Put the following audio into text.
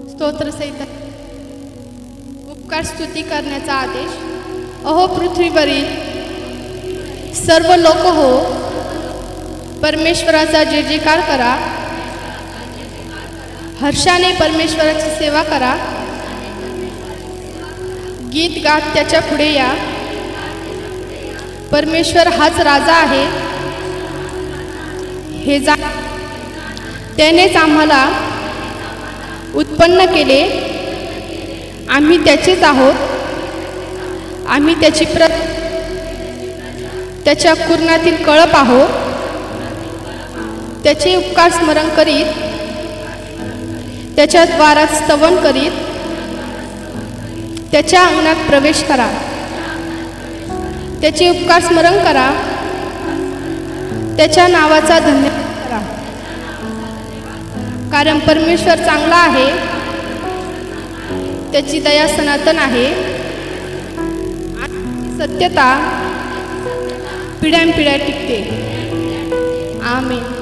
स्तोत्रसहित उपकार स्तुती करण्याचा आदेश। अहो पृथ्वीवरील सर्व लोक हो, परमेश्वराचा जय जयकार करा। हर्षाने परमेश्वराची सेवा करा। गीत गात त्याच्या पुढे या। परमेश्वर हाच राजा आहे हे त्यानेच आम्हाला उत्पन्न केले। आम्ही त्याचेच आहोत। आम्ही त्याची त्याच्या कुरणातील कळप आहोत। त्याचे उपकार स्मरण करीत त्याच्या द्वारात स्तवन करीत त्याच्या अंगणात प्रवेश करा। त्याचे उपकार स्मरण करा। त्याच्या नावाचा धन्यवाद करा, कारण परमेश्वर चांगला आहे। त्याची दया सनातन आहे आणि सत्यता पिढ्यानपिढ्या टिकते। आमेन।